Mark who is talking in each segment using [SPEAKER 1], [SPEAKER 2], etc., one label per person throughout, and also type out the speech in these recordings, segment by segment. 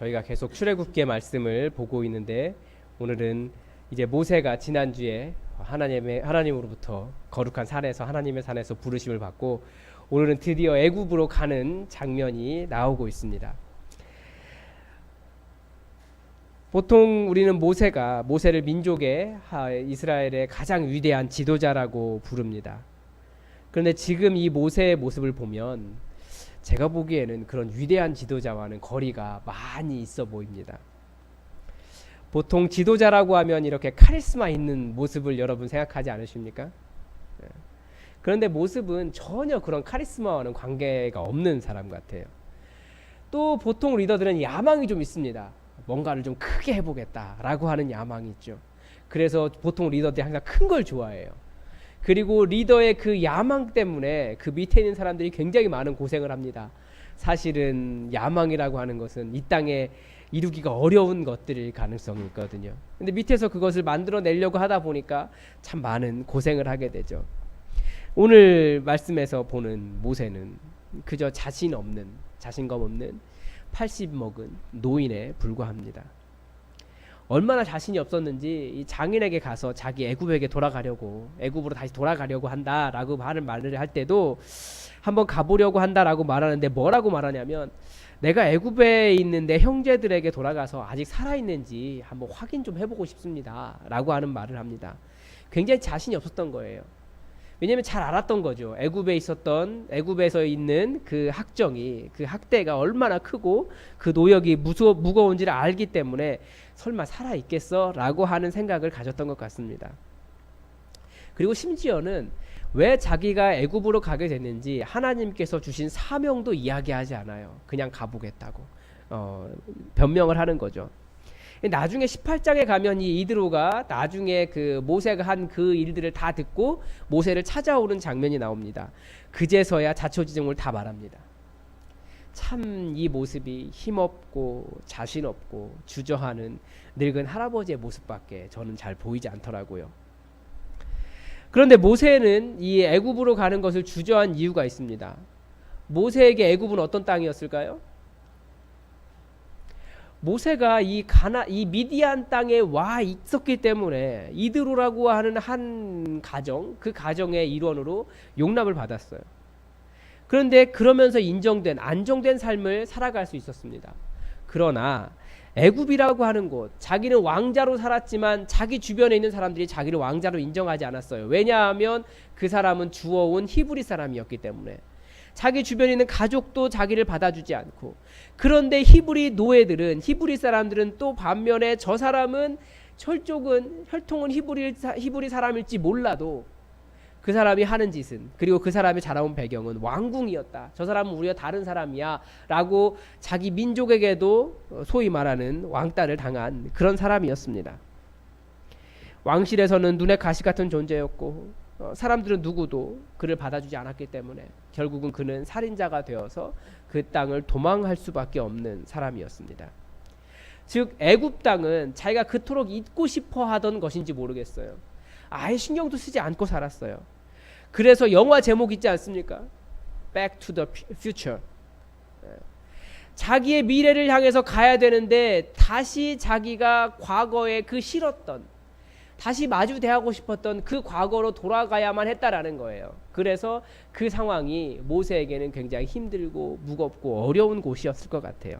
[SPEAKER 1] 저희가 계속 출애굽기의 말씀을 보고 있는데 오늘은 이제 모세가 지난주에 하나님으로부터 거룩한 산에서 하나님의 산에서 부르심을 받고 오늘은 드디어 애굽으로 가는 장면이 나오고 있습니다. 보통 우리는 모세를 민족의 이스라엘의 가장 위대한 지도자라고 부릅니다. 그런데 지금 이 모세의 모습을 보면 제가 보기에는 그런 위대한 지도자와는 거리가 많이 있어 보입니다. 보통 지도자라고 하면 이렇게 카리스마 있는 모습을 여러분 생각하지 않으십니까? 그런데 모습은 전혀 그런 카리스마와는 관계가 없는 사람 같아요. 또 보통 리더들은 야망이 좀 있습니다. 뭔가를 좀 크게 해보겠다라고 하는 야망이 있죠. 그래서 보통 리더들이 항상 큰 걸 좋아해요. 그리고 리더의 그 야망 때문에 그 밑에 있는 사람들이 굉장히 많은 고생을 합니다. 사실은 야망이라고 하는 것은 이 땅에 이루기가 어려운 것들일 가능성이 있거든요. 근데 밑에서 그것을 만들어내려고 하다 보니까 참 많은 고생을 하게 되죠. 오늘 말씀에서 보는 모세는 그저 자신감 없는 80 먹은 노인에 불과합니다. 얼마나 자신이 없었는지 이 장인에게 가서 자기 애굽으로 다시 돌아가려고 한다라고 말을 할 때도 한번 가보려고 한다라고 말하는데 뭐라고 말하냐면 내가 애굽에 있는 내 형제들에게 돌아가서 아직 살아있는지 한번 확인 좀 해보고 싶습니다 라고 하는 말을 합니다. 굉장히 자신이 없었던 거예요. 왜냐하면 잘 알았던 거죠. 애굽에서 있는 그 학대가 얼마나 크고 그 노역이 무거운지를 알기 때문에 설마 살아있겠어? 라고 하는 생각을 가졌던 것 같습니다. 그리고 심지어는 왜 자기가 애굽으로 가게 됐는지 하나님께서 주신 사명도 이야기하지 않아요. 그냥 가보겠다고 변명을 하는 거죠. 나중에 18장에 가면 이 이드로가 나중에 그 모세가 한 그 일들을 다 듣고 모세를 찾아오는 장면이 나옵니다. 그제서야 자초지종을 다 말합니다. 참 이 모습이 힘없고 자신없고 주저하는 늙은 할아버지의 모습밖에 저는 잘 보이지 않더라고요. 그런데 모세는 이 애굽으로 가는 것을 주저한 이유가 있습니다. 모세에게 애굽은 어떤 땅이었을까요? 모세가 이 미디안 땅에 와 있었기 때문에 이드로라고 하는 한 가정, 그 가정의 일원으로 용납을 받았어요. 그런데 그러면서 안정된 삶을 살아갈 수 있었습니다. 그러나 애굽이라고 하는 곳, 자기는 왕자로 살았지만 자기 주변에 있는 사람들이 자기를 왕자로 인정하지 않았어요. 왜냐하면 그 사람은 주워온 히브리 사람이었기 때문에. 자기 주변에 있는 가족도 자기를 받아주지 않고. 그런데 히브리 사람들은 또 반면에 저 사람은 혈통은 히브리 사람일지 몰라도 그 사람이 하는 짓은, 그리고 그 사람이 자라온 배경은 왕궁이었다. 저 사람은 우리가 다른 사람이야 라고 자기 민족에게도 소위 말하는 왕따를 당한 그런 사람이었습니다. 왕실에서는 눈에 가시 같은 존재였고 사람들은 누구도 그를 받아주지 않았기 때문에 결국은 그는 살인자가 되어서 그 땅을 도망할 수밖에 없는 사람이었습니다. 즉 애굽 땅은 자기가 그토록 잊고 싶어 하던 것인지 모르겠어요. 아예 신경도 쓰지 않고 살았어요. 그래서 영화 제목 있지 않습니까? Back to the Future. 자기의 미래를 향해서 가야 되는데 다시 자기가 과거에 그 싫었던, 다시 마주대하고 싶었던 그 과거로 돌아가야만 했다라는 거예요. 그래서 그 상황이 모세에게는 굉장히 힘들고 무겁고 어려운 곳이었을 것 같아요.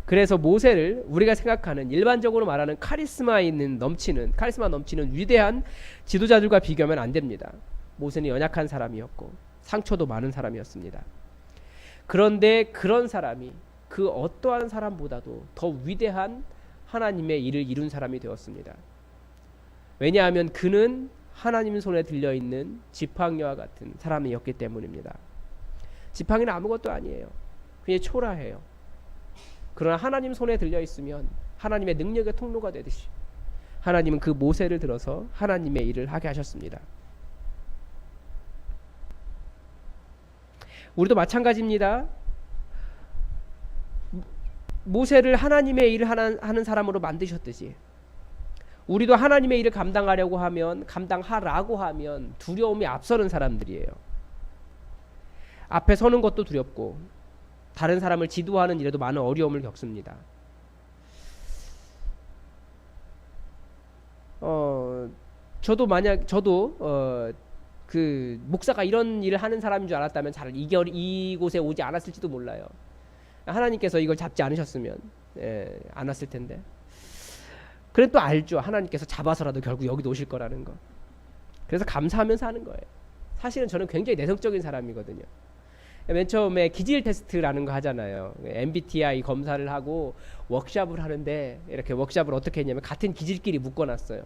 [SPEAKER 1] 그래서 모세를 우리가 생각하는 일반적으로 말하는 카리스마 넘치는 위대한 지도자들과 비교하면 안 됩니다. 모세는 연약한 사람이었고 상처도 많은 사람이었습니다. 그런데 그런 사람이 그 어떠한 사람보다도 더 위대한 하나님의 일을 이룬 사람이 되었습니다. 왜냐하면 그는 하나님 손에 들려있는 지팡이와 같은 사람이었기 때문입니다. 지팡이는 아무것도 아니에요. 그냥 초라해요. 그러나 하나님 손에 들려있으면 하나님의 능력의 통로가 되듯이 하나님은 그 모세를 들어서 하나님의 일을 하게 하셨습니다. 우리도 마찬가지입니다. 모세를 하나님의 일을 하는 사람으로 만드셨듯이 우리도 하나님의 일을 감당하라고 하면 두려움이 앞서는 사람들이에요. 앞에 서는 것도 두렵고 다른 사람을 지도하는 일에도 많은 어려움을 겪습니다. 저도 그 목사가 이런 일을 하는 사람인 줄 알았다면 잘 이곳에 오지 않았을지도 몰라요. 하나님께서 이걸 잡지 않으셨으면 안 왔을 텐데. 그래도 또 알죠. 하나님께서 잡아서라도 결국 여기도 오실 거라는 거. 그래서 감사하면서 하는 거예요. 사실은 저는 굉장히 내성적인 사람이거든요. 맨 처음에 기질 테스트라는 거 하잖아요. MBTI 검사를 하고 워크샵을 하는데, 이렇게 워크샵을 어떻게 했냐면 같은 기질끼리 묶어놨어요.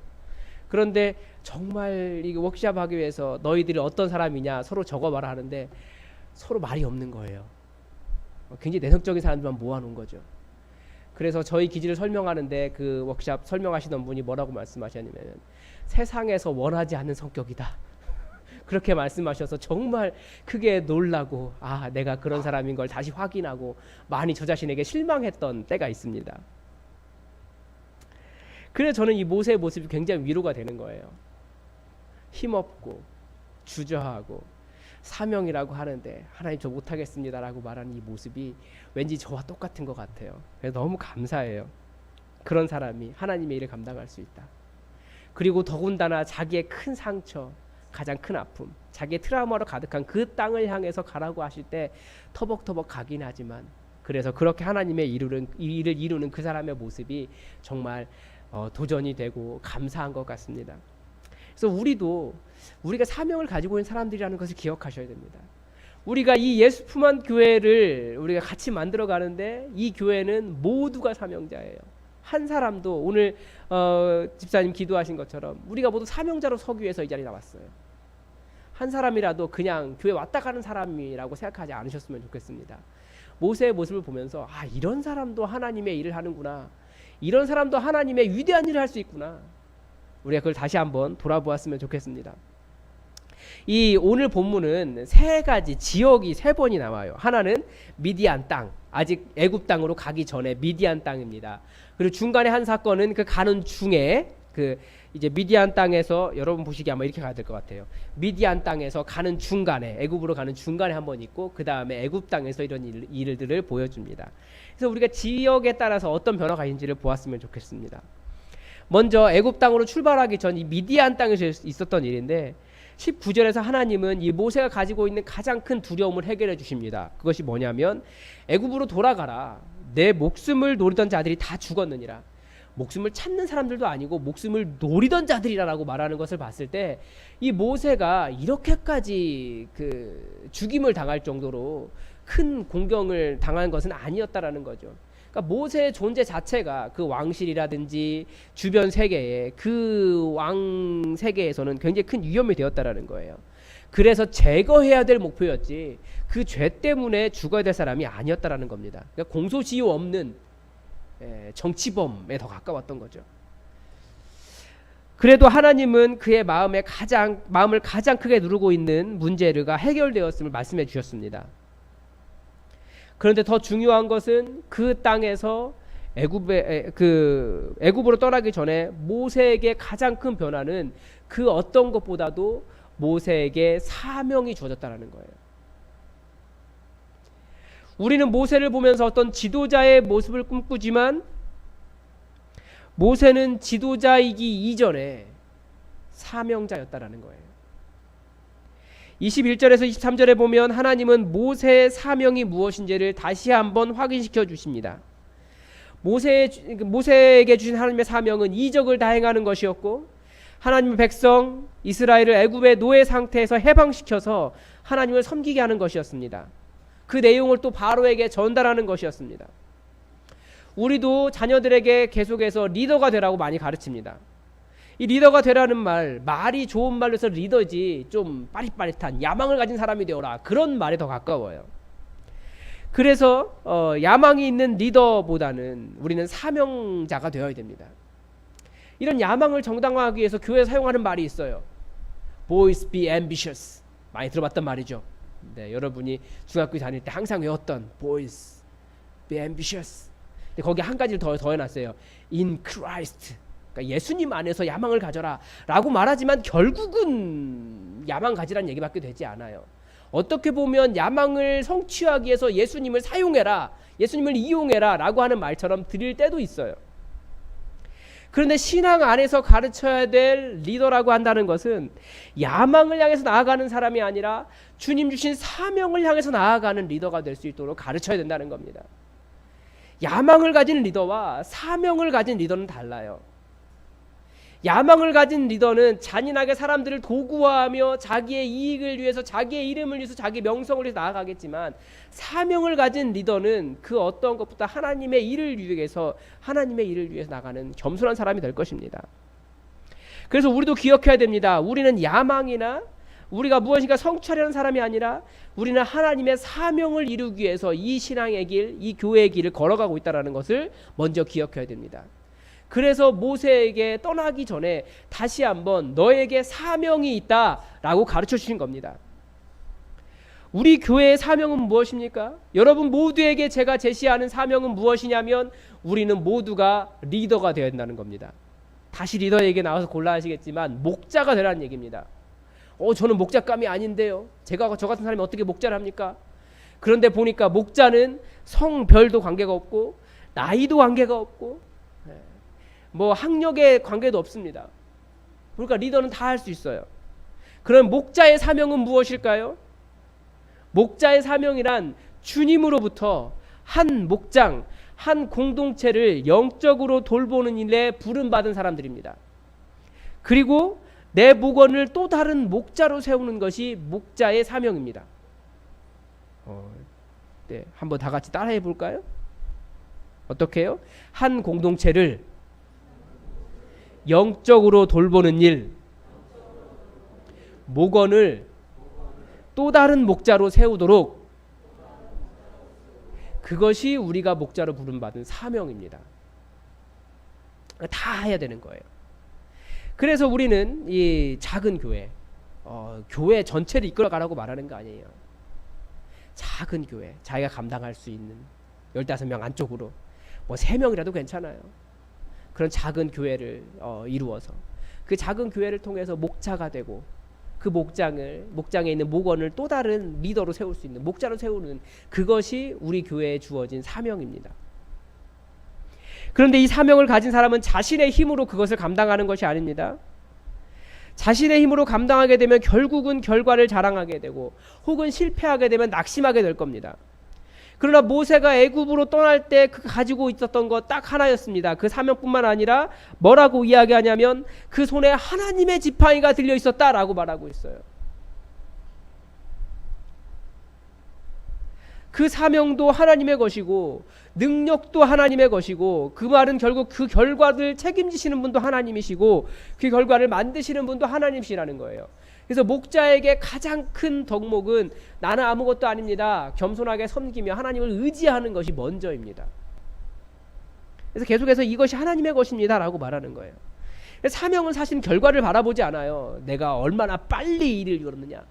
[SPEAKER 1] 그런데 정말 이 워크샵 하기 위해서 너희들이 어떤 사람이냐 서로 적어봐라 하는데 서로 말이 없는 거예요. 굉장히 내성적인 사람들만 모아놓은 거죠. 그래서 저희 기질을 설명하는데 그 워크샵 설명하시던 분이 뭐라고 말씀하셨냐면 세상에서 원하지 않는 성격이다. 그렇게 말씀하셔서 정말 크게 놀라고, 내가 그런 사람인 걸 다시 확인하고 많이 저 자신에게 실망했던 때가 있습니다. 그래서 저는 이 모세의 모습이 굉장히 위로가 되는 거예요. 힘없고 주저하고 사명이라고 하는데 하나님 저 못하겠습니다라고 말하는 이 모습이 왠지 저와 똑같은 것 같아요. 그래서 너무 감사해요. 그런 사람이 하나님의 일을 감당할 수 있다. 그리고 더군다나 자기의 큰 상처, 가장 큰 아픔, 자기의 트라우마로 가득한 그 땅을 향해서 가라고 하실 때 터벅터벅 가긴 하지만, 그래서 그렇게 하나님의 일을 이루는 그 사람의 모습이 정말 도전이 되고 감사한 것 같습니다. 그래서 우리가 사명을 가지고 있는 사람들이라는 것을 기억하셔야 됩니다. 우리가 이 예수 품한 교회를 우리가 같이 만들어 가는데 이 교회는 모두가 사명자예요. 한 사람도 오늘 집사님 기도하신 것처럼 우리가 모두 사명자로 서기 위해서 이 자리에 나왔어요. 한 사람이라도 그냥 교회 왔다 가는 사람이라고 생각하지 않으셨으면 좋겠습니다. 모세의 모습을 보면서 이런 사람도 하나님의 일을 하는구나, 이런 사람도 하나님의 위대한 일을 할 수 있구나, 우리가 그걸 다시 한번 돌아보았으면 좋겠습니다. 이 오늘 본문은 세 가지 지역이 세 번이 나와요. 하나는 미디안 땅, 아직 애굽 땅으로 가기 전에 미디안 땅입니다. 그리고 중간에 한 사건은 그 가는 중에 이제 미디안 땅에서, 여러분 보시기 아마 이렇게 가야 될 것 같아요. 미디안 땅에서 가는 중간에, 애굽으로 가는 중간에 한 번 있고, 그 다음에 애굽 땅에서 이런 일들을 보여줍니다. 그래서 우리가 지역에 따라서 어떤 변화가 있는지를 보았으면 좋겠습니다. 먼저 애굽 땅으로 출발하기 전 이 미디안 땅에서 있었던 일인데, 19절에서 하나님은 이 모세가 가지고 있는 가장 큰 두려움을 해결해 주십니다. 그것이 뭐냐면 애굽으로 돌아가라, 내 목숨을 노리던 자들이 다 죽었느니라. 목숨을 찾는 사람들도 아니고 목숨을 노리던 자들이라고 말하는 것을 봤을 때 이 모세가 이렇게까지 죽임을 당할 정도로 큰 공경을 당한 것은 아니었다라는 거죠. 그러니까 모세의 존재 자체가 그 왕실이라든지 주변 세계에, 그 왕 세계에서는 굉장히 큰 위험이 되었다라는 거예요. 그래서 제거해야 될 목표였지 그 죄 때문에 죽어야 될 사람이 아니었다라는 겁니다. 그러니까 공소시효 없는 정치범에 더 가까웠던 거죠. 그래도 하나님은 그의 마음을 가장 크게 누르고 있는 문제가 해결되었음을 말씀해 주셨습니다. 그런데 더 중요한 것은 그 땅에서 애굽으로 떠나기 전에 모세에게 가장 큰 변화는 그 어떤 것보다도 모세에게 사명이 주어졌다는 거예요. 우리는 모세를 보면서 어떤 지도자의 모습을 꿈꾸지만 모세는 지도자이기 이전에 사명자였다라는 거예요. 21절에서 23절에 보면 하나님은 모세의 사명이 무엇인지를 다시 한번 확인시켜 주십니다. 모세에게 주신 하나님의 사명은 이적을 다행하는 것이었고, 하나님의 백성 이스라엘을 애굽의 노예 상태에서 해방시켜서 하나님을 섬기게 하는 것이었습니다. 그 내용을 또 바로에게 전달하는 것이었습니다. 우리도 자녀들에게 계속해서 리더가 되라고 많이 가르칩니다. 이 리더가 되라는 말이 좋은 말로 해서 리더지, 좀 빠릿빠릿한 야망을 가진 사람이 되어라, 그런 말에 더 가까워요. 그래서 야망이 있는 리더보다는 우리는 사명자가 되어야 됩니다. 이런 야망을 정당화하기 위해서 교회에서 사용하는 말이 있어요. Boys be ambitious. 많이 들어봤던 말이죠. 네, 여러분이 중학교 다닐 때 항상 외웠던 Boys be ambitious. 근데 거기 한 가지를 더 해놨어요. In Christ. 그러니까 예수님 안에서 야망을 가져라 라고 말하지만 결국은 야망 가지라는 얘기밖에 되지 않아요. 어떻게 보면 야망을 성취하기 위해서 예수님을 사용해라, 예수님을 이용해라 라고 하는 말처럼 드릴 때도 있어요. 그런데 신앙 안에서 가르쳐야 될 리더라고 한다는 것은 야망을 향해서 나아가는 사람이 아니라 주님 주신 사명을 향해서 나아가는 리더가 될 수 있도록 가르쳐야 된다는 겁니다. 야망을 가진 리더와 사명을 가진 리더는 달라요. 야망을 가진 리더는 잔인하게 사람들을 도구화하며 자기의 이익을 위해서, 자기의 이름을 위해서, 자기 명성을 위해서 나아가겠지만, 사명을 가진 리더는 그 어떤 것보다 하나님의 일을 위해서 나가는 겸손한 사람이 될 것입니다. 그래서 우리도 기억해야 됩니다. 우리는 야망이나 우리가 무엇인가 성취하려는 사람이 아니라 우리는 하나님의 사명을 이루기 위해서 이 신앙의 길, 이 교회의 길을 걸어가고 있다는 것을 먼저 기억해야 됩니다. 그래서 모세에게 떠나기 전에 다시 한번 너에게 사명이 있다라고 가르쳐 주신 겁니다. 우리 교회의 사명은 무엇입니까? 여러분 모두에게 제가 제시하는 사명은 무엇이냐면 우리는 모두가 리더가 되어야 된다는 겁니다. 다시 리더 얘기 나와서 곤란하시겠지만 목자가 되라는 얘기입니다. 저는 목자감이 아닌데요. 저 같은 사람이 어떻게 목자를 합니까? 그런데 보니까 목자는 성별도 관계가 없고 나이도 관계가 없고 뭐 학력의 관계도 없습니다. 그러니까 리더는 다 할 수 있어요. 그럼 목자의 사명은 무엇일까요? 목자의 사명이란 주님으로부터 한 목장, 한 공동체를 영적으로 돌보는 일에 부름받은 사람들입니다. 그리고 내 목원을 또 다른 목자로 세우는 것이 목자의 사명입니다. 네, 한번 다 같이 따라해 볼까요? 어떻게 해요? 한 공동체를 영적으로 돌보는 일, 목원을 또 다른 목자로 세우도록, 그것이 우리가 목자로 부름받은 사명입니다. 다 해야 되는 거예요. 그래서 우리는 이 작은 교회, 교회 전체를 이끌어가라고 말하는 거 아니에요. 작은 교회, 자기가 감당할 수 있는 15명 안쪽으로, 뭐 3명이라도 괜찮아요. 그런 작은 교회를 이루어서 그 작은 교회를 통해서 목자가 되고, 그 목장에 있는 목원을 또 다른 리더로 세울 수 있는, 목자로 세우는, 그것이 우리 교회에 주어진 사명입니다. 그런데 이 사명을 가진 사람은 자신의 힘으로 그것을 감당하는 것이 아닙니다. 자신의 힘으로 감당하게 되면 결국은 결과를 자랑하게 되고 혹은 실패하게 되면 낙심하게 될 겁니다. 그러나 모세가 애굽으로 떠날 때 그 가지고 있었던 것 딱 하나였습니다. 그 사명뿐만 아니라 뭐라고 이야기하냐면 그 손에 하나님의 지팡이가 들려 있었다라고 말하고 있어요. 그 사명도 하나님의 것이고 능력도 하나님의 것이고, 그 말은 결국 그 결과를 책임지시는 분도 하나님이시고 그 결과를 만드시는 분도 하나님이시라는 거예요. 그래서 목자에게 가장 큰 덕목은 나는 아무것도 아닙니다, 겸손하게 섬기며 하나님을 의지하는 것이 먼저입니다. 그래서 계속해서 이것이 하나님의 것입니다 라고 말하는 거예요. 사명은 사실 결과를 바라보지 않아요. 내가 얼마나 빨리 일을 이뤘느냐,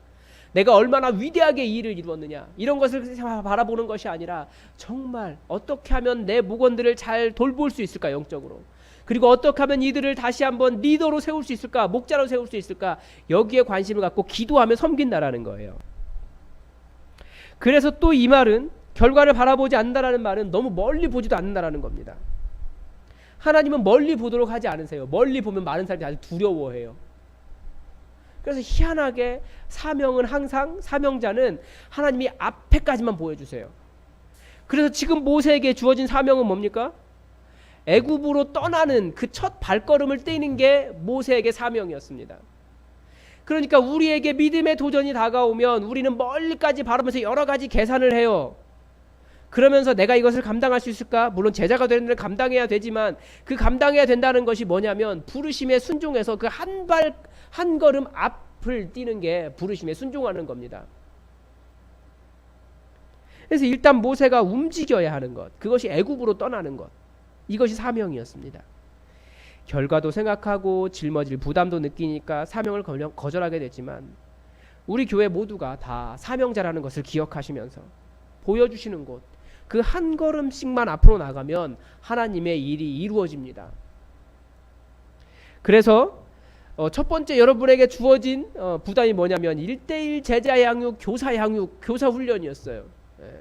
[SPEAKER 1] 내가 얼마나 위대하게 일을 이루었느냐, 이런 것을 바라보는 것이 아니라 정말 어떻게 하면 내 목원들을 잘 돌볼 수 있을까, 영적으로. 그리고 어떻게 하면 이들을 다시 한번 리더로 세울 수 있을까, 목자로 세울 수 있을까, 여기에 관심을 갖고 기도하며 섬긴다라는 거예요. 그래서 또 이 말은, 결과를 바라보지 않는다라는 말은 너무 멀리 보지도 않는다라는 겁니다. 하나님은 멀리 보도록 하지 않으세요. 멀리 보면 많은 사람들이 아주 두려워해요. 그래서 희한하게 사명은 항상, 사명자는 하나님이 앞에까지만 보여주세요. 그래서 지금 모세에게 주어진 사명은 뭡니까? 애굽으로 떠나는 그 첫 발걸음을 떼는 게 모세에게 사명이었습니다. 그러니까 우리에게 믿음의 도전이 다가오면 우리는 멀리까지 바라보면서 여러 가지 계산을 해요. 그러면서 내가 이것을 감당할 수 있을까? 물론 제자가 되는 데는 감당해야 되지만, 그 감당해야 된다는 것이 뭐냐면 부르심에 순종해서 그 한 걸음 앞을 뛰는 게 부르심에 순종하는 겁니다. 그래서 일단 모세가 움직여야 하는 것, 그것이 애굽으로 떠나는 것, 이것이 사명이었습니다. 결과도 생각하고 짊어질 부담도 느끼니까 사명을 거절하게 됐지만, 우리 교회 모두가 다 사명자라는 것을 기억하시면서 보여주시는 곳, 그 한 걸음씩만 앞으로 나가면 하나님의 일이 이루어집니다. 그래서 첫 번째 여러분에게 주어진 부담이 뭐냐면 1:1 제자 양육, 교사 양육, 교사 훈련이었어요. 예.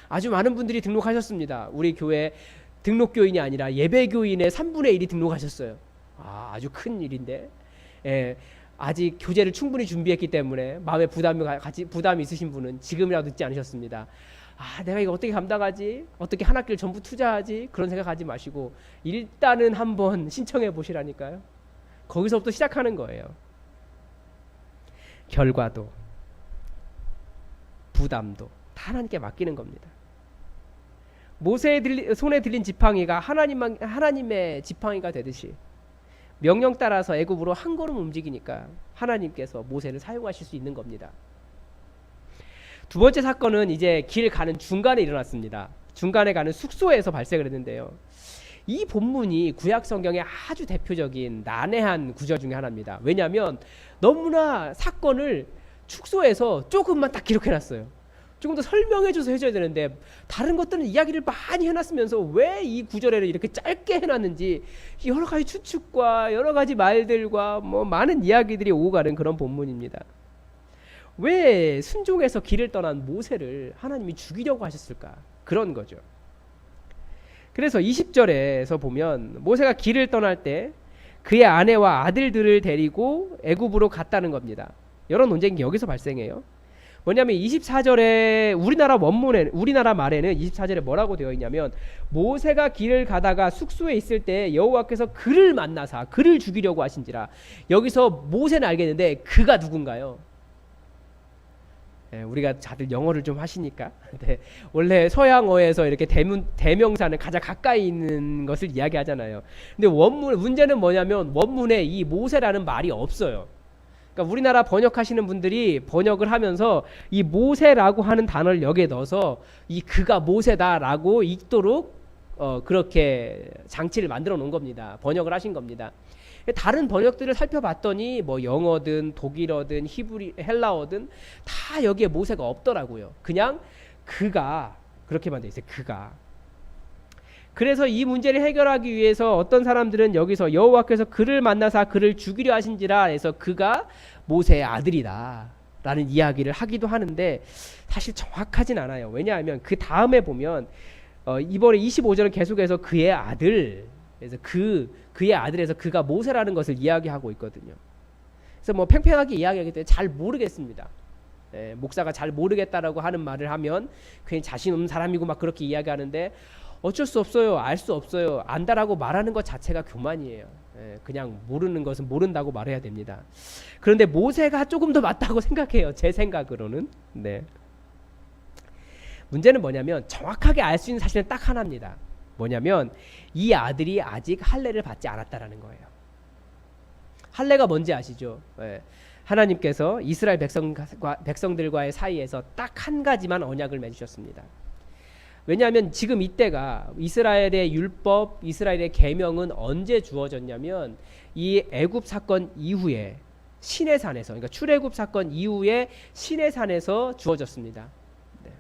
[SPEAKER 1] 아주 많은 분들이 등록하셨습니다. 우리 교회 등록교인이 아니라 예배교인의 3분의 1이 등록하셨어요. 아주 큰 일인데, 예. 아직 교재를 충분히 준비했기 때문에 마음에 부담이 있으신 분은 지금이라도 늦지 않으셨습니다. 내가 이거 어떻게 감당하지? 어떻게 한 학기를 전부 투자하지? 그런 생각하지 마시고 일단은 한번 신청해 보시라니까요. 거기서부터 시작하는 거예요. 결과도 부담도 다 하나님께 맡기는 겁니다. 모세의 손에 들린 지팡이가 하나님의 지팡이가 되듯이 명령 따라서 애굽으로 한 걸음 움직이니까 하나님께서 모세를 사용하실 수 있는 겁니다. 두 번째 사건은 이제 길 가는 중간에 일어났습니다. 중간에 가는 숙소에서 발생을 했는데요. 이 본문이 구약 성경의 아주 대표적인 난해한 구절 중에 하나입니다. 왜냐하면 너무나 사건을 축소해서 조금만 딱 기록해놨어요. 조금 더 설명해줘서 해줘야 되는데 다른 것들은 이야기를 많이 해놨으면서 왜 이 구절에는 이렇게 짧게 해놨는지 여러 가지 추측과 여러 가지 말들과 많은 이야기들이 오고 가는 그런 본문입니다. 왜 순종해서 길을 떠난 모세를 하나님이 죽이려고 하셨을까? 그런 거죠. 그래서 20절에서 보면 모세가 길을 떠날 때 그의 아내와 아들들을 데리고 애굽으로 갔다는 겁니다. 여러 논쟁이 여기서 발생해요. 뭐냐면 24절에 우리나라 말에는 24절에 뭐라고 되어 있냐면 모세가 길을 가다가 숙소에 있을 때 여호와께서 그를 만나사 그를 죽이려고 하신지라. 여기서 모세는 알겠는데 그가 누군가요? 우리가 다들 영어를 좀 하시니까 원래 서양어에서 이렇게 대명사는 가장 가까이 있는 것을 이야기하잖아요. 근데 문제는 뭐냐면 원문에 이 모세라는 말이 없어요. 그러니까 우리나라 번역하시는 분들이 번역을 하면서 이 모세라고 하는 단어를 여기에 넣어서 이 그가 모세다라고 읽도록 그렇게 장치를 만들어 놓은 겁니다. 번역을 하신 겁니다. 다른 번역들을 살펴봤더니 영어든 독일어든 헬라어든 다 여기에 모세가 없더라고요. 그냥 그가 그렇게만 돼 있어요. 그가. 그래서 이 문제를 해결하기 위해서 어떤 사람들은 여기서 여호와께서 그를 만나사 그를 죽이려 하신지라 해서 그가 모세의 아들이다 라는 이야기를 하기도 하는데 사실 정확하진 않아요. 왜냐하면 그 다음에 보면 이번에 25절은 계속해서 그의 아들, 그래서 그의 아들에서 그가 모세라는 것을 이야기하고 있거든요. 그래서 팽팽하게 이야기하기 때문에 잘 모르겠습니다. 목사가 잘 모르겠다라고 하는 말을 하면 괜히 자신 없는 사람이고 막 그렇게 이야기하는데 어쩔 수 없어요. 알 수 없어요. 안다라고 말하는 것 자체가 교만이에요. 그냥 모르는 것은 모른다고 말해야 됩니다. 그런데 모세가 조금 더 맞다고 생각해요. 제 생각으로는. 네. 문제는 뭐냐면 정확하게 알 수 있는 사실은 딱 하나입니다. 뭐냐면 이 아들이 아직 할례를 받지 않았다라는 거예요. 할례가 뭔지 아시죠? 하나님께서 이스라엘 백성들과의 사이에서 딱 한 가지만 언약을 맺으셨습니다. 왜냐하면 지금 이때가 이스라엘의 율법, 이스라엘의 계명은 언제 주어졌냐면 이 애굽 사건 이후에 시내산에서, 그러니까 출애굽 사건 이후에 시내산에서 주어졌습니다. 네.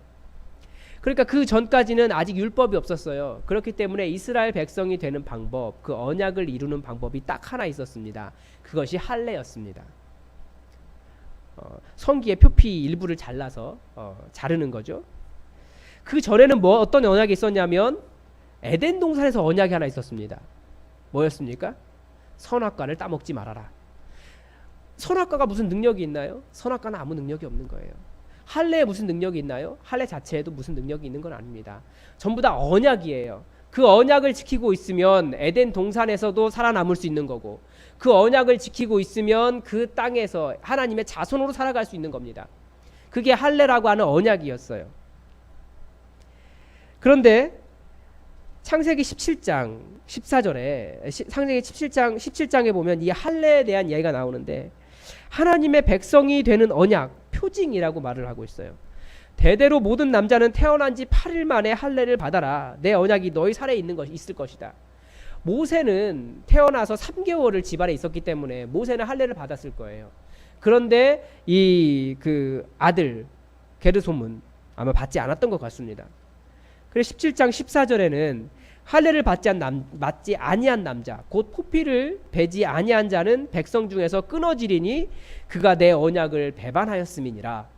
[SPEAKER 1] 그러니까 그 전까지는 아직 율법이 없었어요. 그렇기 때문에 이스라엘 백성이 되는 방법, 그 언약을 이루는 방법이 딱 하나 있었습니다. 그것이 할례였습니다. 성기의 표피 일부를 잘라서 자르는 거죠. 그 전에는 어떤 언약이 있었냐면 에덴 동산에서 언약이 하나 있었습니다. 뭐였습니까? 선악과를 따먹지 말아라. 선악과가 무슨 능력이 있나요? 선악과는 아무 능력이 없는 거예요. 할례에 무슨 능력이 있나요? 할례 자체에도 무슨 능력이 있는 건 아닙니다. 전부 다 언약이에요. 그 언약을 지키고 있으면 에덴 동산에서도 살아남을 수 있는 거고, 그 언약을 지키고 있으면 그 땅에서 하나님의 자손으로 살아갈 수 있는 겁니다. 그게 할례라고 하는 언약이었어요. 그런데 창세기 17장 14절에 창세기 17장에 보면 이 할례에 대한 이야기가 나오는데 하나님의 백성이 되는 언약, 표징이라고 말을 하고 있어요. 대대로 모든 남자는 태어난 지 8일 만에 할례를 받아라. 내 언약이 너희 살에 있을 것이다. 모세는 태어나서 3개월을 집안에 있었기 때문에 모세는 할례를 받았을 거예요. 그런데 그 아들 게르솜은 아마 받지 않았던 것 같습니다. 그래서 17장 14절에는 할례를 맞지 아니한 남자 곧 포피를 베지 아니한 자는 백성 중에서 끊어지리니 그가 내 언약을 배반하였음이니라.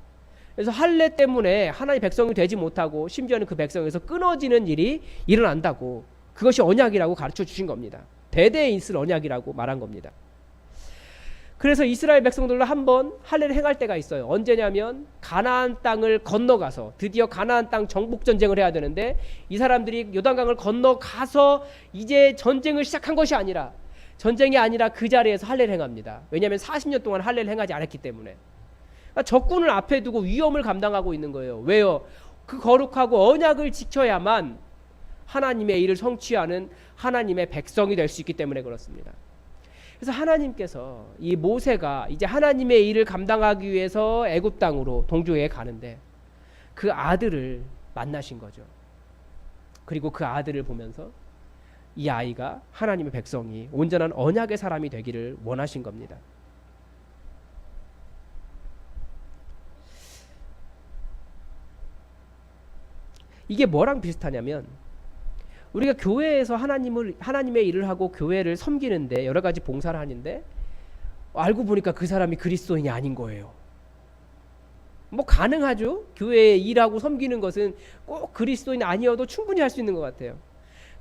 [SPEAKER 1] 그래서 할례 때문에 하나님 백성이 되지 못하고 심지어는 그 백성에서 끊어지는 일이 일어난다고, 그것이 언약이라고 가르쳐 주신 겁니다. 대대에 있을 언약이라고 말한 겁니다. 그래서 이스라엘 백성들로 한번 할례를 행할 때가 있어요. 언제냐면 가나안 땅을 건너가서, 드디어 가나안 땅 정복 전쟁을 해야 되는데 이 사람들이 요단강을 건너가서 이제 전쟁을 시작한 것이 아니라, 전쟁이 아니라 그 자리에서 할례를 행합니다. 왜냐하면 40년 동안 할례를 행하지 않았기 때문에. 그러니까 적군을 앞에 두고 위험을 감당하고 있는 거예요. 왜요? 그 거룩하고 언약을 지켜야만 하나님의 일을 성취하는 하나님의 백성이 될 수 있기 때문에 그렇습니다. 그래서 하나님께서 이 모세가 이제 하나님의 일을 감당하기 위해서 애굽 땅으로 동쪽에 가는데 그 아들을 만나신 거죠. 그리고 그 아들을 보면서 이 아이가 하나님의 백성이 온전한 언약의 사람이 되기를 원하신 겁니다. 이게 뭐랑 비슷하냐면, 우리가 교회에서 하나님의 일을 하고 교회를 섬기는데 여러 가지 봉사를 하는데 알고 보니까 그 사람이 그리스도인이 아닌 거예요. 뭐 가능하죠. 교회에 일하고 섬기는 것은 꼭 그리스도인 아니어도 충분히 할 수 있는 것 같아요.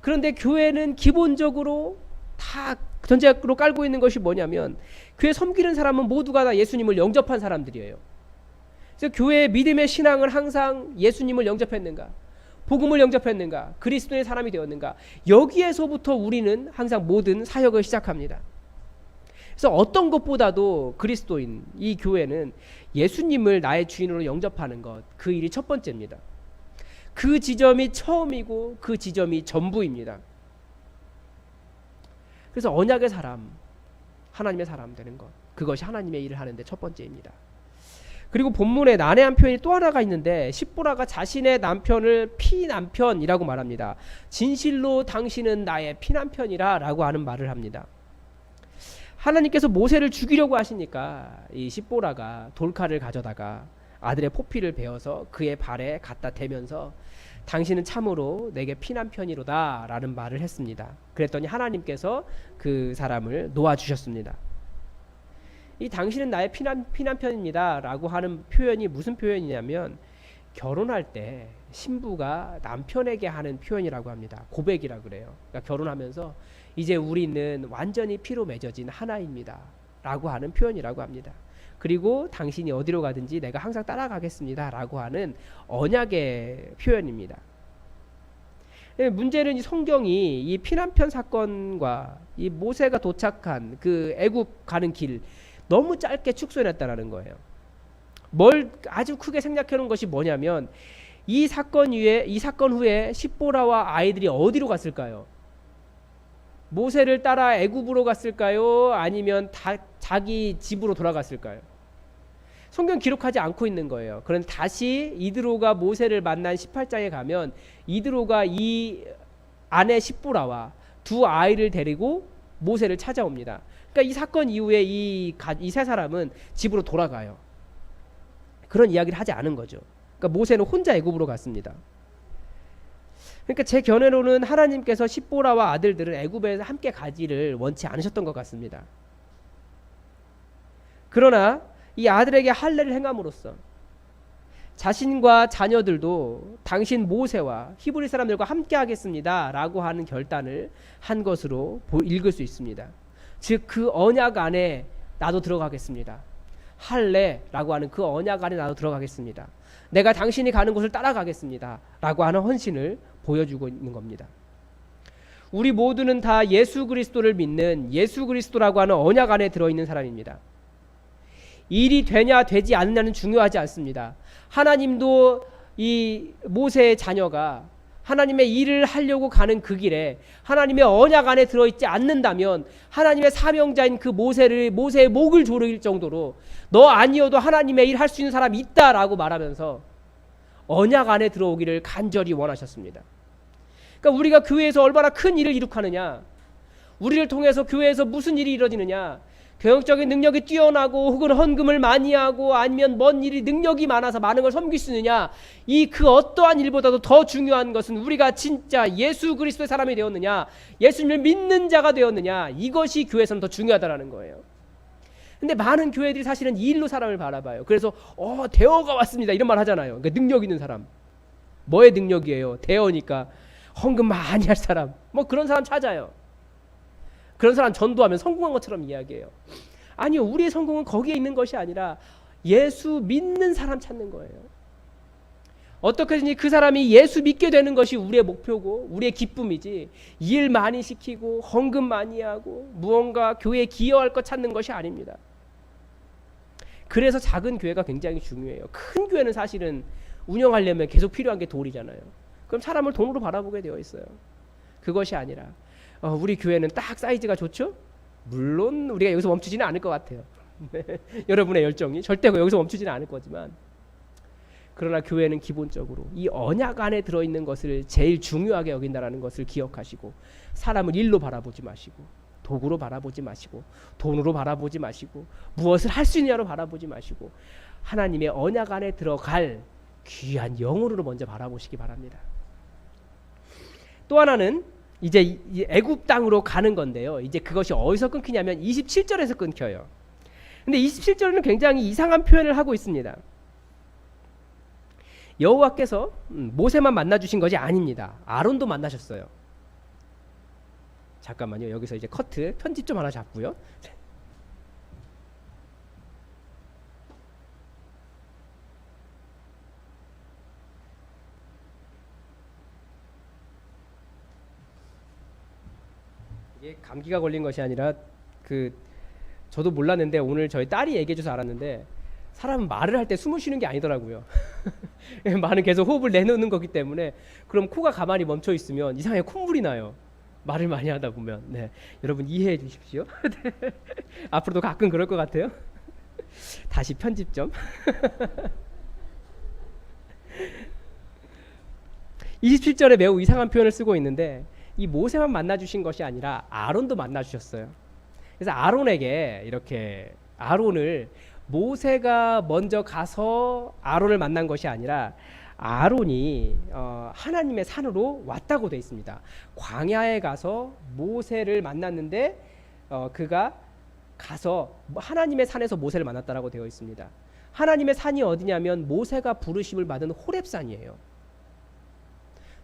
[SPEAKER 1] 그런데 교회는 기본적으로 다 전제로 깔고 있는 것이 뭐냐면, 교회 섬기는 사람은 모두가 다 예수님을 영접한 사람들이에요. 그래서 교회의 믿음의 신앙은 항상 예수님을 영접했는가, 복음을 영접했는가, 그리스도의 사람이 되었는가, 여기에서부터 우리는 항상 모든 사역을 시작합니다. 그래서 어떤 것보다도 그리스도인, 이 교회는 예수님을 나의 주인으로 영접하는 것, 그 일이 첫 번째입니다. 그 지점이 처음이고 그 지점이 전부입니다. 그래서 언약의 사람, 하나님의 사람 되는 것, 그것이 하나님의 일을 하는데 첫 번째입니다. 그리고 본문에 난해한 표현이 또 하나가 있는데, 십보라가 자신의 남편을 피남편이라고 말합니다. 진실로 당신은 나의 피남편이라 라고 하는 말을 합니다. 하나님께서 모세를 죽이려고 하시니까 이 십보라가 돌칼을 가져다가 아들의 포피를 베어서 그의 발에 갖다 대면서 당신은 참으로 내게 피남편이로다 라는 말을 했습니다. 그랬더니 하나님께서 그 사람을 놓아주셨습니다. 이 당신은 나의 피남편입니다 라고 하는 표현이 무슨 표현이냐면, 결혼할 때 신부가 남편에게 하는 표현이라고 합니다. 고백이라고 그래요. 그러니까 결혼하면서 이제 우리는 완전히 피로 맺어진 하나입니다 라고 하는 표현이라고 합니다. 그리고 당신이 어디로 가든지 내가 항상 따라가겠습니다 라고 하는 언약의 표현입니다. 문제는 이 성경이 이 피남편 사건과 이 모세가 도착한 그 애굽 가는 길 너무 짧게 축소해놨다는 거예요. 뭘 아주 크게 생략해 놓은 것이 뭐냐면, 이 사건 후에 십보라와 아이들이 어디로 갔을까요? 모세를 따라 애굽으로 갔을까요? 아니면 자기 집으로 돌아갔을까요? 성경 기록하지 않고 있는 거예요. 그런데 다시 이드로가 모세를 만난 18장에 가면 이드로가 이 아내 십보라와 두 아이를 데리고 모세를 찾아옵니다. 그러니까 이 사건 이후에 이 세 사람은 집으로 돌아가요. 그런 이야기를 하지 않은 거죠. 그러니까 모세는 혼자 애굽으로 갔습니다. 그러니까 제 견해로는 하나님께서 십보라와 아들들을 애굽에 함께 가지를 원치 않으셨던 것 같습니다. 그러나 이 아들에게 할례를 행함으로써 자신과 자녀들도 당신 모세와 히브리 사람들과 함께 하겠습니다 라고 하는 결단을 한 것으로 읽을 수 있습니다. 즉 그 언약 안에 나도 들어가겠습니다. 할례라고 하는 그 언약 안에 나도 들어가겠습니다. 내가 당신이 가는 곳을 따라가겠습니다 라고 하는 헌신을 보여주고 있는 겁니다. 우리 모두는 다 예수 그리스도를 믿는 예수 그리스도라고 하는 언약 안에 들어있는 사람입니다. 일이 되냐 되지 않느냐는 중요하지 않습니다. 하나님도 이 모세의 자녀가 하나님의 일을 하려고 가는 그 길에 하나님의 언약 안에 들어있지 않는다면 하나님의 사명자인 그 모세의 목을 조를 정도로 너 아니어도 하나님의 일 할 수 있는 사람이 있다라고 말하면서 언약 안에 들어오기를 간절히 원하셨습니다. 그러니까 우리가 교회에서 얼마나 큰 일을 이룩하느냐, 우리를 통해서 교회에서 무슨 일이 이루어지느냐, 경영적인 능력이 뛰어나고 혹은 헌금을 많이 하고 아니면 뭔 일이 능력이 많아서 많은 걸 섬길 수 있느냐, 이 그 어떠한 일보다도 더 중요한 것은 우리가 진짜 예수 그리스도의 사람이 되었느냐, 예수님을 믿는 자가 되었느냐, 이것이 교회에서는 더 중요하다라는 거예요. 근데 많은 교회들이 사실은 이 일로 사람을 바라봐요. 그래서 대어가 왔습니다 이런 말 하잖아요. 그러니까 능력 있는 사람. 뭐의 능력이에요? 대어니까 헌금 많이 할 사람, 뭐 그런 사람 찾아요. 그런 사람 전도하면 성공한 것처럼 이야기해요. 아니요, 우리의 성공은 거기에 있는 것이 아니라 예수 믿는 사람 찾는 거예요. 어떻게든지 그 사람이 예수 믿게 되는 것이 우리의 목표고 우리의 기쁨이지, 일 많이 시키고 헌금 많이 하고 무언가 교회에 기여할 것 찾는 것이 아닙니다. 그래서 작은 교회가 굉장히 중요해요. 큰 교회는 사실은 운영하려면 계속 필요한 게 돈이잖아요. 그럼 사람을 돈으로 바라보게 되어 있어요. 그것이 아니라 우리 교회는 딱 사이즈가 좋죠? 물론 우리가 여기서 멈추지는 않을 것 같아요. 여러분의 열정이 절대 여기서 멈추지는 않을 거지만, 그러나 교회는 기본적으로 이 언약 안에 들어있는 것을 제일 중요하게 여긴다는 것을 기억하시고, 사람을 일로 바라보지 마시고 도구로 바라보지 마시고 돈으로 바라보지 마시고 무엇을 할 수 있느냐로 바라보지 마시고 하나님의 언약 안에 들어갈 귀한 영혼으로 먼저 바라보시기 바랍니다. 또 하나는 이제 애굽 땅으로 가는 건데요. 이제 그것이 어디서 끊기냐면 27절에서 끊겨요. 근데 27절은 굉장히 이상한 표현을 하고 있습니다. 여호와께서 모세만 만나 주신 것이 아닙니다. 아론도 만나셨어요. 잠깐만요. 여기서 이제 커트 편집 좀 하나 잡고요. 이게 감기가 걸린 것이 아니라 저도 몰랐는데 오늘 저희 딸이 얘기해줘서 알았는데, 사람은 말을 할 때 숨을 쉬는 게 아니더라고요. 말은 계속 호흡을 내놓는 거기 때문에, 그럼 코가 가만히 멈춰 있으면 이상하게 콧물이 나요. 말을 많이 하다 보면. 네, 여러분 이해해 주십시오. 앞으로도 가끔 그럴 것 같아요. 다시 편집 좀. 27절에 매우 이상한 표현을 쓰고 있는데, 이 모세만 만나 주신 것이 아니라 아론도 만나 주셨어요. 그래서 아론에게 이렇게, 아론을 모세가 먼저 가서 아론을 만난 것이 아니라 아론이 하나님의 산으로 왔다고 되어 있습니다. 광야에 가서 모세를 만났는데 그가 가서 하나님의 산에서 모세를 만났다라고 되어 있습니다. 하나님의 산이 어디냐면 모세가 부르심을 받은 호렙산이에요.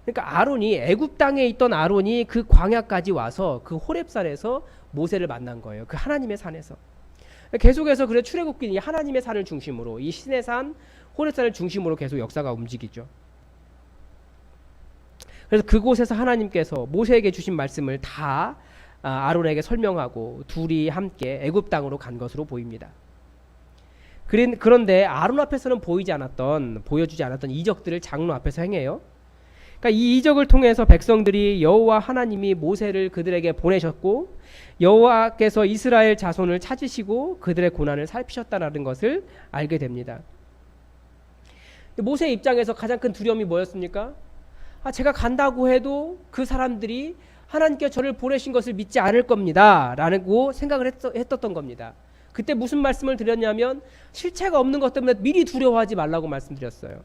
[SPEAKER 1] 그러니까 아론이, 애굽 땅에 있던 아론이 그 광야까지 와서 그 호렙산에서 모세를 만난 거예요. 그 하나님의 산에서. 계속해서 그래 출애굽기는 하나님의 산을 중심으로, 이 신의 산 호렙산을 중심으로 계속 역사가 움직이죠. 그래서 그곳에서 하나님께서 모세에게 주신 말씀을 다 아론에게 설명하고 둘이 함께 애굽 땅으로 간 것으로 보입니다. 그런데 아론 앞에서는 보여주지 않았던 이적들을 장로 앞에서 행해요. 그러니까 이 이적을 통해서 백성들이 여호와 하나님이 모세를 그들에게 보내셨고 여호와께서 이스라엘 자손을 찾으시고 그들의 고난을 살피셨다는 것을 알게 됩니다. 모세의 입장에서 가장 큰 두려움이 뭐였습니까? 제가 간다고 해도 그 사람들이 하나님께 저를 보내신 것을 믿지 않을 겁니다 라고 생각을 했었던 겁니다. 그때 무슨 말씀을 드렸냐면, 실체가 없는 것 때문에 미리 두려워하지 말라고 말씀드렸어요.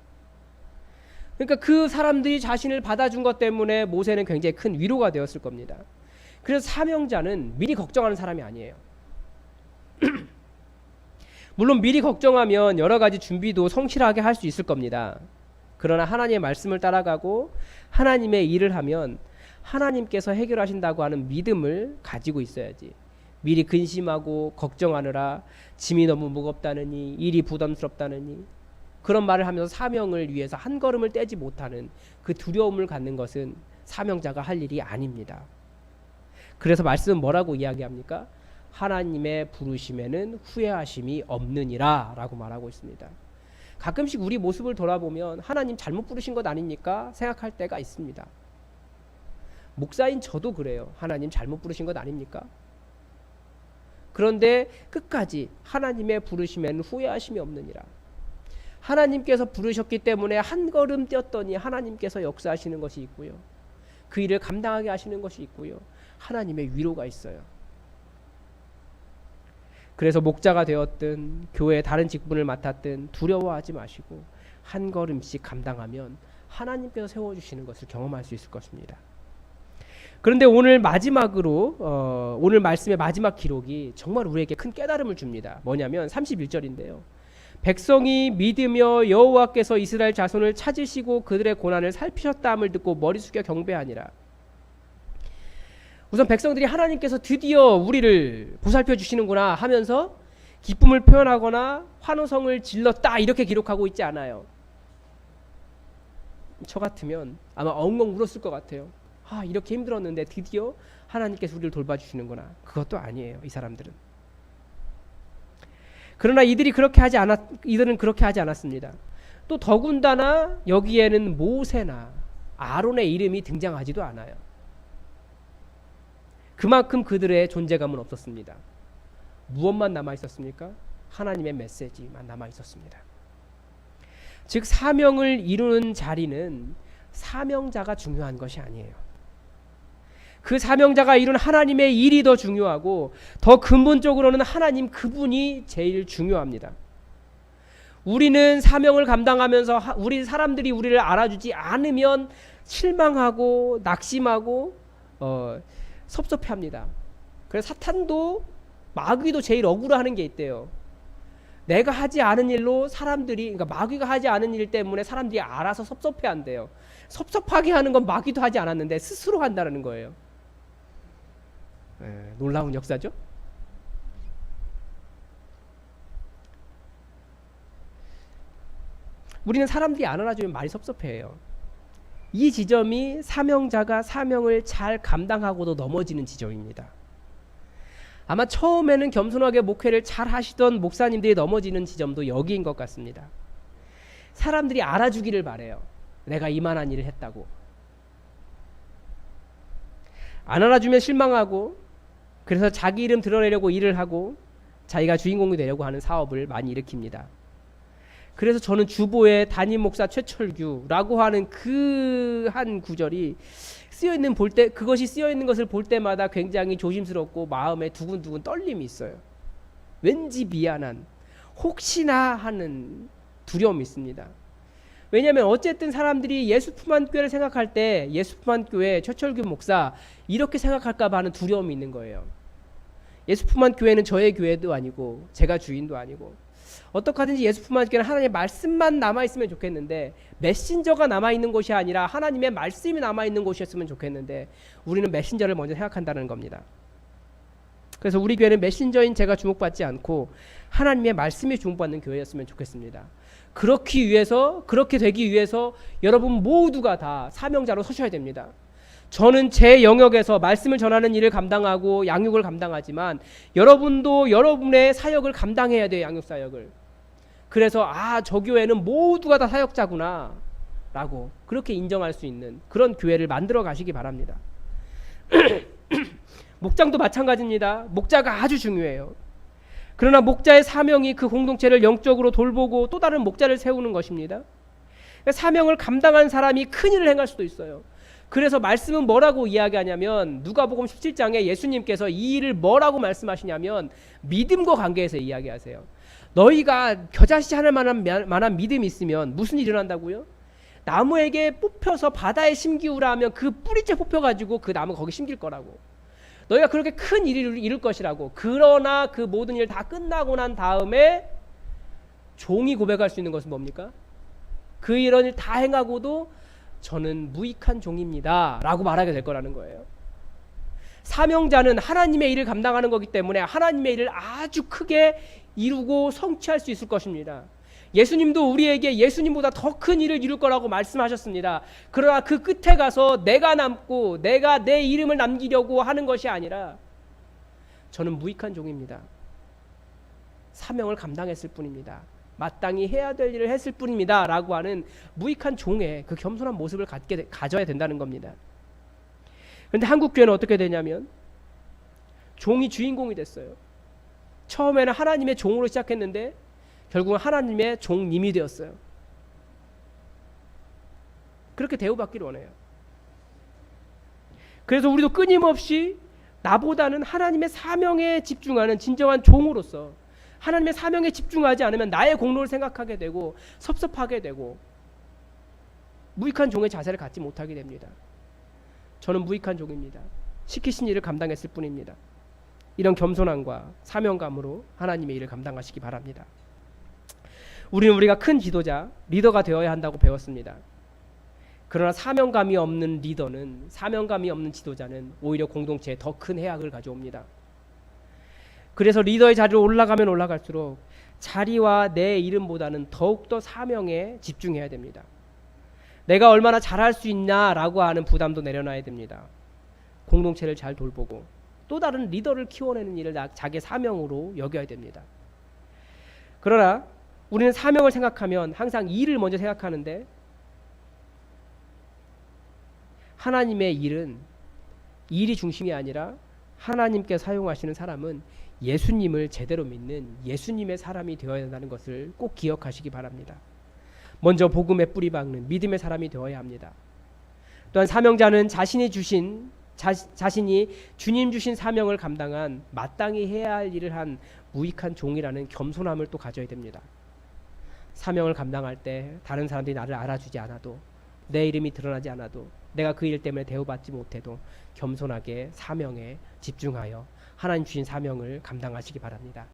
[SPEAKER 1] 그러니까 그 사람들이 자신을 받아준 것 때문에 모세는 굉장히 큰 위로가 되었을 겁니다. 그래서 사명자는 미리 걱정하는 사람이 아니에요. 물론 미리 걱정하면 여러 가지 준비도 성실하게 할 수 있을 겁니다. 그러나 하나님의 말씀을 따라가고 하나님의 일을 하면 하나님께서 해결하신다고 하는 믿음을 가지고 있어야지, 미리 근심하고 걱정하느라 짐이 너무 무겁다느니, 일이 부담스럽다느니 그런 말을 하면서 사명을 위해서 한 걸음을 떼지 못하는 그 두려움을 갖는 것은 사명자가 할 일이 아닙니다. 그래서 말씀은 뭐라고 이야기합니까? 하나님의 부르심에는 후회하심이 없느니라 라고 말하고 있습니다. 가끔씩 우리 모습을 돌아보면 하나님 잘못 부르신 것 아닙니까? 생각할 때가 있습니다. 목사인 저도 그래요. 하나님 잘못 부르신 것 아닙니까? 그런데 끝까지 하나님의 부르심에는 후회하심이 없느니라. 하나님께서 부르셨기 때문에 한 걸음 뛰었더니 하나님께서 역사하시는 것이 있고요, 그 일을 감당하게 하시는 것이 있고요, 하나님의 위로가 있어요. 그래서 목자가 되었든 교회의 다른 직분을 맡았든 두려워하지 마시고 한 걸음씩 감당하면 하나님께서 세워주시는 것을 경험할 수 있을 것입니다. 그런데 오늘 마지막으로 오늘 말씀의 마지막 기록이 정말 우리에게 큰 깨달음을 줍니다. 뭐냐면 31절인데요. 백성이 믿으며 여호와께서 이스라엘 자손을 찾으시고 그들의 고난을 살피셨다함을 듣고 머리 숙여 경배하니라. 우선 백성들이 하나님께서 드디어 우리를 보살펴 주시는구나 하면서 기쁨을 표현하거나 환호성을 질렀다 이렇게 기록하고 있지 않아요. 저 같으면 아마 엉엉 울었을 것 같아요. 이렇게 힘들었는데 드디어 하나님께서 우리를 돌봐주시는구나. 그것도 아니에요. 이 사람들은. 그러나 이들은 그렇게 하지 않았습니다. 또 더군다나 여기에는 모세나 아론의 이름이 등장하지도 않아요. 그만큼 그들의 존재감은 없었습니다. 무엇만 남아 있었습니까? 하나님의 메시지만 남아 있었습니다. 즉 사명을 이루는 자리는 사명자가 중요한 것이 아니에요. 그 사명자가 이룬 하나님의 일이 더 중요하고 더 근본적으로는 하나님 그분이 제일 중요합니다. 우리는 사명을 감당하면서 우리 사람들이 우리를 알아주지 않으면 실망하고 낙심하고 섭섭해합니다. 그래서 사탄도 마귀도 제일 억울해하는 게 있대요. 내가 하지 않은 일로 그러니까 마귀가 하지 않은 일 때문에 사람들이 알아서 섭섭해한대요. 섭섭하게 하는 건 마귀도 하지 않았는데 스스로 한다는 거예요. 놀라운 역사죠. 우리는 사람들이 안 알아주면 말이 섭섭해해요. 이 지점이 사명자가 사명을 잘 감당하고도 넘어지는 지점입니다. 아마 처음에는 겸손하게 목회를 잘 하시던 목사님들이 넘어지는 지점도 여기인 것 같습니다. 사람들이 알아주기를 바래요. 내가 이만한 일을 했다고. 안 알아주면 실망하고 그래서 자기 이름 드러내려고 일을 하고 자기가 주인공이 되려고 하는 사업을 많이 일으킵니다. 그래서 저는 주보에 담임 목사 최철규라고 하는 그 한 구절이 그것이 쓰여 있는 것을 볼 때마다 굉장히 조심스럽고 마음에 두근두근 떨림이 있어요. 왠지 미안한, 혹시나 하는 두려움이 있습니다. 왜냐하면 어쨌든 사람들이 예수품안교회를 생각할 때 예수품안교회 최철규 목사 이렇게 생각할까 봐 하는 두려움이 있는 거예요. 예수품안교회는 저의 교회도 아니고 제가 주인도 아니고 어떻게 하든지 예수품안교회는 하나님의 말씀만 남아있으면 좋겠는데 메신저가 남아있는 곳이 아니라 하나님의 말씀이 남아있는 곳이었으면 좋겠는데 우리는 메신저를 먼저 생각한다는 겁니다. 그래서 우리 교회는 메신저인 제가 주목받지 않고 하나님의 말씀이 주목받는 교회였으면 좋겠습니다. 그렇게 되기 위해서 여러분 모두가 다 사명자로 서셔야 됩니다. 저는 제 영역에서 말씀을 전하는 일을 감당하고 양육을 감당하지만 여러분도 여러분의 사역을 감당해야 돼요. 양육 사역을. 그래서 저 교회는 모두가 다 사역자구나 라고 그렇게 인정할 수 있는 그런 교회를 만들어 가시기 바랍니다. 목장도 마찬가지입니다. 목자가 아주 중요해요. 그러나 목자의 사명이 그 공동체를 영적으로 돌보고 또 다른 목자를 세우는 것입니다. 사명을 감당한 사람이 큰 일을 행할 수도 있어요. 그래서 말씀은 뭐라고 이야기하냐면 누가복음 17장에 예수님께서 이 일을 뭐라고 말씀하시냐면 믿음과 관계에서 이야기하세요. 너희가 겨자씨 하늘 만한 믿음이 있으면 무슨 일이 일어난다고요? 나무에게 뽑혀서 바다에 심기우라 하면 그 뿌리째 뽑혀가지고 그 나무가 거기 심길 거라고. 너희가 그렇게 큰 일을 이룰 것이라고. 그러나 그 모든 일 다 끝나고 난 다음에 종이 고백할 수 있는 것은 뭡니까? 그 이런 일 다 행하고도 저는 무익한 종입니다 라고 말하게 될 거라는 거예요. 사명자는 하나님의 일을 감당하는 거기 때문에 하나님의 일을 아주 크게 이루고 성취할 수 있을 것입니다. 예수님도 우리에게 예수님보다 더 큰 일을 이룰 거라고 말씀하셨습니다. 그러나 그 끝에 가서 내가 남고 내가 내 이름을 남기려고 하는 것이 아니라 저는 무익한 종입니다. 사명을 감당했을 뿐입니다. 마땅히 해야 될 일을 했을 뿐입니다 라고 하는 무익한 종의 그 겸손한 모습을 가져야 된다는 겁니다. 그런데 한국교회는 어떻게 되냐면 종이 주인공이 됐어요. 처음에는 하나님의 종으로 시작했는데 결국은 하나님의 종님이 되었어요. 그렇게 대우받기를 원해요. 그래서 우리도 끊임없이 나보다는 하나님의 사명에 집중하는 진정한 종으로서 하나님의 사명에 집중하지 않으면 나의 공로를 생각하게 되고 섭섭하게 되고 무익한 종의 자세를 갖지 못하게 됩니다. 저는 무익한 종입니다. 시키신 일을 감당했을 뿐입니다. 이런 겸손함과 사명감으로 하나님의 일을 감당하시기 바랍니다. 우리가 큰 지도자, 리더가 되어야 한다고 배웠습니다. 그러나 사명감이 없는 리더는, 사명감이 없는 지도자는 오히려 공동체에 더 큰 해악을 가져옵니다. 그래서 리더의 자리로 올라가면 올라갈수록 자리와 내 이름보다는 더욱더 사명에 집중해야 됩니다. 내가 얼마나 잘할 수 있나라고 하는 부담도 내려놔야 됩니다. 공동체를 잘 돌보고 또 다른 리더를 키워내는 일을 자기의 사명으로 여겨야 됩니다. 그러나 우리는 사명을 생각하면 항상 일을 먼저 생각하는데 하나님의 일은 일이 중심이 아니라 하나님께 사용하시는 사람은 예수님을 제대로 믿는 예수님의 사람이 되어야 한다는 것을 꼭 기억하시기 바랍니다. 먼저 복음에 뿌리 박는 믿음의 사람이 되어야 합니다. 또한 사명자는 자신이 주님 주신 사명을 감당한 마땅히 해야 할 일을 한 무익한 종이라는 겸손함을 또 가져야 됩니다. 사명을 감당할 때 다른 사람들이 나를 알아주지 않아도 내 이름이 드러나지 않아도 내가 그 일 때문에 대우받지 못해도 겸손하게 사명에 집중하여 하나님 주신 사명을 감당하시기 바랍니다.